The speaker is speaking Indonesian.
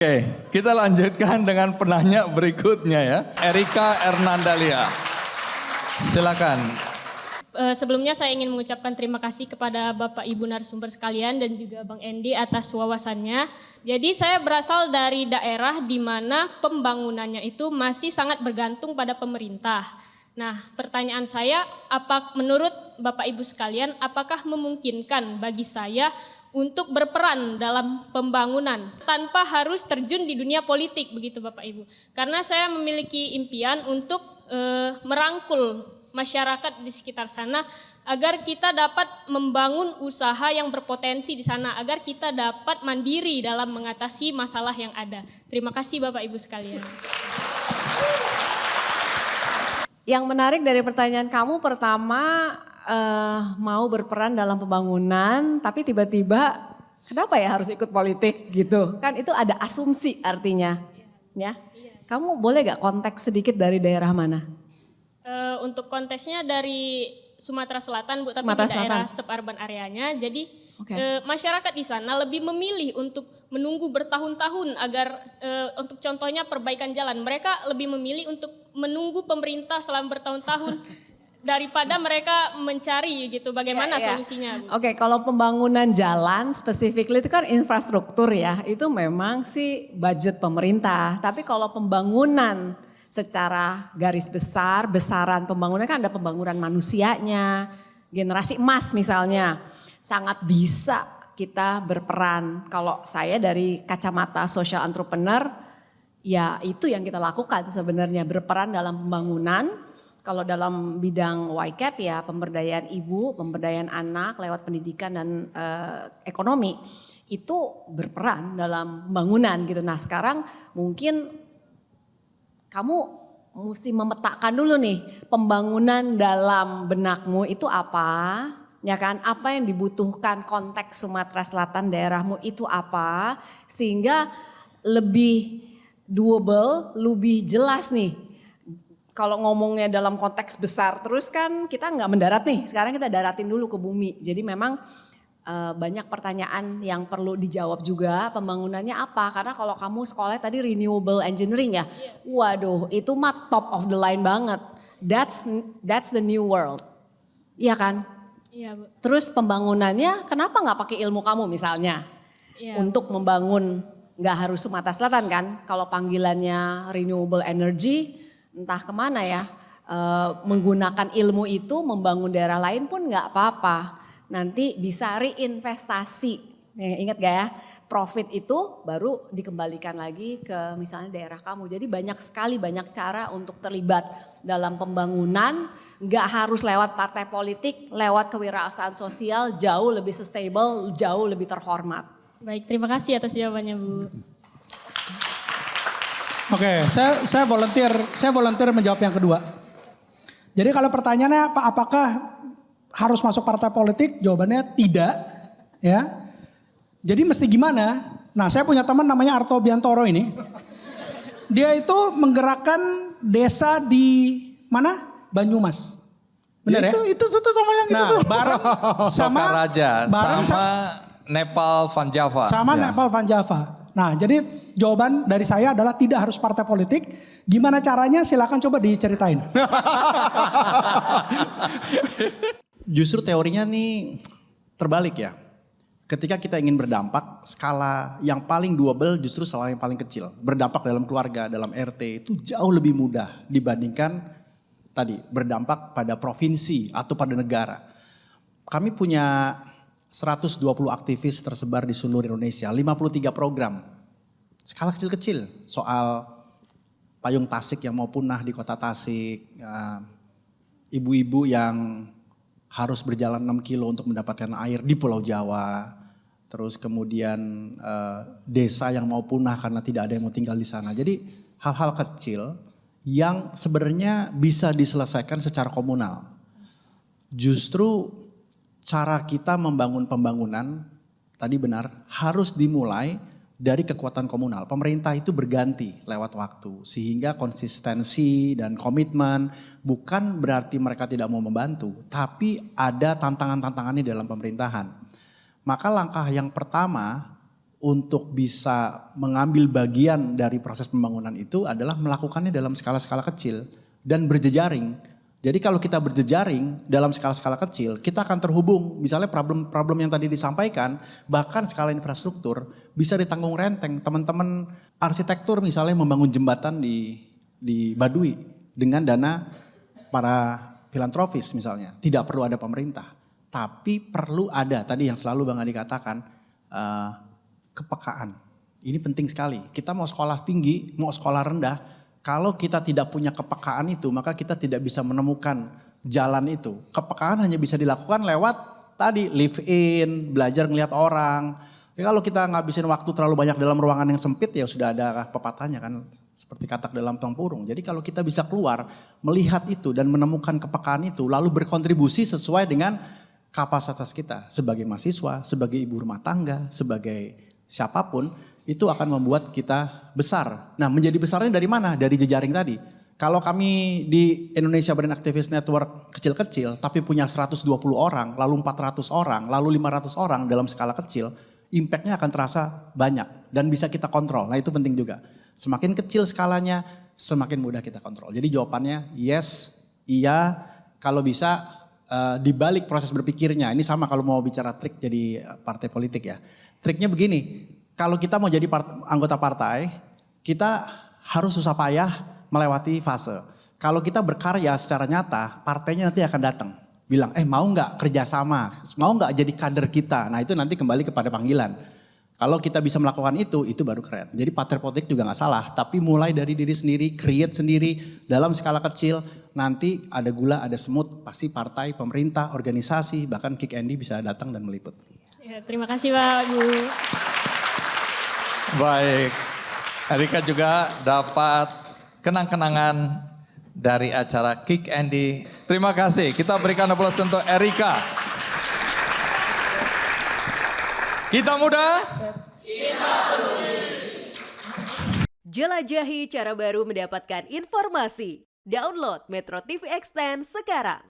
Oke, kita lanjutkan dengan penanya berikutnya ya. Erika Ernandalia. Silakan. Sebelumnya saya ingin mengucapkan terima kasih kepada Bapak Ibu narasumber sekalian dan juga Bang Endi atas wawasannya. Jadi saya berasal dari daerah di mana pembangunannya itu masih sangat bergantung pada pemerintah. Nah, pertanyaan saya, menurut Bapak Ibu sekalian, apakah memungkinkan bagi saya untuk berperan dalam pembangunan tanpa harus terjun di dunia politik begitu Bapak Ibu? Karena saya memiliki impian untuk merangkul masyarakat di sekitar sana agar kita dapat membangun usaha yang berpotensi di sana, agar kita dapat mandiri dalam mengatasi masalah yang ada. Terima kasih Bapak Ibu sekalian. Yang menarik dari pertanyaan kamu pertama, mau berperan dalam pembangunan tapi tiba-tiba kenapa ya harus ikut politik gitu. Kan itu ada asumsi artinya. Ya. Kamu boleh gak konteks sedikit dari daerah mana? Untuk konteksnya dari Sumatera Selatan Bu, tapi Sumatera di daerah Selatan. suburban areanya. Jadi masyarakat di sana lebih memilih untuk menunggu bertahun-tahun agar untuk contohnya perbaikan jalan. Mereka lebih memilih untuk menunggu pemerintah selama bertahun-tahun daripada mereka mencari gitu bagaimana solusinya Bu. Oke, kalau pembangunan jalan specifically itu kan infrastruktur ya, itu memang sih budget pemerintah. Tapi kalau pembangunan secara garis besar, besaran pembangunan kan ada pembangunan manusianya, generasi emas misalnya, sangat bisa kita berperan. Kalau saya dari kacamata social entrepreneur, ya itu yang kita lakukan sebenarnya, berperan dalam pembangunan. Kalau dalam bidang YCAP ya pemberdayaan ibu, pemberdayaan anak lewat pendidikan dan ekonomi, itu berperan dalam pembangunan gitu. Nah sekarang mungkin kamu mesti memetakan dulu nih pembangunan dalam benakmu itu apa, ya kan? Apa yang dibutuhkan konteks Sumatera Selatan daerahmu itu apa, sehingga lebih doable, lebih jelas nih. Kalau ngomongnya dalam konteks besar terus kan kita nggak mendarat nih, sekarang kita daratin dulu ke bumi. Jadi memang banyak pertanyaan yang perlu dijawab juga, pembangunannya apa, karena kalau kamu sekolah tadi renewable engineering ya, waduh itu mah top of the line banget, that's the new world, iya kan? Iya Bu. Terus pembangunannya kenapa nggak pakai ilmu kamu misalnya, untuk membangun, nggak harus Sumatera Selatan kan, kalau panggilannya renewable energy, entah kemana ya, menggunakan ilmu itu membangun daerah lain pun nggak apa-apa. Nanti bisa reinvestasi, ingat gak ya, profit itu baru dikembalikan lagi ke misalnya daerah kamu. Jadi banyak sekali, banyak cara untuk terlibat dalam pembangunan, gak harus lewat partai politik, lewat kewirausahaan sosial, jauh lebih sustainable, jauh lebih terhormat. Baik, terima kasih atas jawabannya Bu. Oke, saya volunteer menjawab yang kedua. Jadi kalau pertanyaannya apakah harus masuk partai politik? Jawabannya tidak, ya. Jadi mesti gimana? Nah, saya punya teman namanya Arto Biantoro ini. Dia itu menggerakkan desa di mana? Banyumas. Benar ya? Itu sama yang Nah, itu. bareng sama Sokaraja, bareng sama Nepal Van Java. sama Ya. Nepal Van Java. Nah, jadi jawaban dari saya adalah tidak harus partai politik. Gimana caranya? Silakan coba diceritain. Justru teorinya nih terbalik ya. Ketika kita ingin berdampak, skala yang paling doable justru skala yang paling kecil. Berdampak dalam keluarga, dalam RT itu jauh lebih mudah dibandingkan tadi berdampak pada provinsi atau pada negara. Kami punya 120 aktivis tersebar di seluruh Indonesia, 53 program. Skala kecil-kecil soal payung Tasik yang mau punah di kota Tasik, ibu-ibu yang harus berjalan 6 kilo untuk mendapatkan air di Pulau Jawa. Terus kemudian desa yang mau punah karena tidak ada yang mau tinggal di sana. Jadi hal-hal kecil yang sebenarnya bisa diselesaikan secara komunal. Justru cara kita membangun pembangunan, tadi benar, harus dimulai dari kekuatan komunal. Pemerintah itu berganti lewat waktu sehingga konsistensi dan komitmen bukan berarti mereka tidak mau membantu, tapi ada tantangan-tantangannya dalam pemerintahan. Maka langkah yang pertama untuk bisa mengambil bagian dari proses pembangunan itu adalah melakukannya dalam skala-skala kecil dan berjejaring. Jadi kalau kita berjejaring dalam skala-skala kecil, kita akan terhubung. Misalnya problem-problem yang tadi disampaikan, bahkan skala infrastruktur bisa ditanggung renteng. Teman-teman arsitektur misalnya membangun jembatan di Baduy dengan dana para filantropis misalnya. Tidak perlu ada pemerintah, tapi perlu ada tadi yang selalu Bang Adi katakan, kepekaan. Ini penting sekali. Kita mau sekolah tinggi, mau sekolah rendah, kalau kita tidak punya kepekaan itu, maka kita tidak bisa menemukan jalan itu. Kepekaan hanya bisa dilakukan lewat tadi live in, belajar ngelihat orang. Ya, kalau kita ngabisin waktu terlalu banyak dalam ruangan yang sempit, ya sudah ada pepatahnya kan, seperti katak dalam tempurung. Jadi kalau kita bisa keluar, melihat itu dan menemukan kepekaan itu, lalu berkontribusi sesuai dengan kapasitas kita sebagai mahasiswa, sebagai ibu rumah tangga, sebagai siapapun, itu akan membuat kita besar. Nah, menjadi besarnya dari mana? Dari jejaring tadi. Kalau kami di Indonesia Brain Activist Network kecil-kecil, tapi punya 120 orang, lalu 400 orang, lalu 500 orang dalam skala kecil, impact-nya akan terasa banyak dan bisa kita kontrol. Nah, itu penting juga. Semakin kecil skalanya, semakin mudah kita kontrol. Jadi jawabannya yes, iya, kalau bisa di balik proses berpikirnya. Ini sama kalau mau bicara trik jadi partai politik ya. Triknya begini, kalau kita mau jadi anggota partai, kita harus susah payah melewati fase. Kalau kita berkarya secara nyata, partainya nanti akan datang. Bilang, mau nggak kerjasama, mau nggak jadi kader kita. Nah itu nanti kembali kepada panggilan. Kalau kita bisa melakukan itu baru keren. Jadi partai politik juga nggak salah, tapi mulai dari diri sendiri, create sendiri dalam skala kecil. Nanti ada gula, ada semut, pasti partai, pemerintah, organisasi, bahkan Kick Andy bisa datang dan meliput. Ya, terima kasih Pak Bu. Baik, Erika juga dapat kenang-kenangan dari acara Kick Andy. Terima kasih, kita berikan aplaus untuk Erika. Kita muda. Jelajahi cara baru mendapatkan informasi. Download Metro TV Extend sekarang.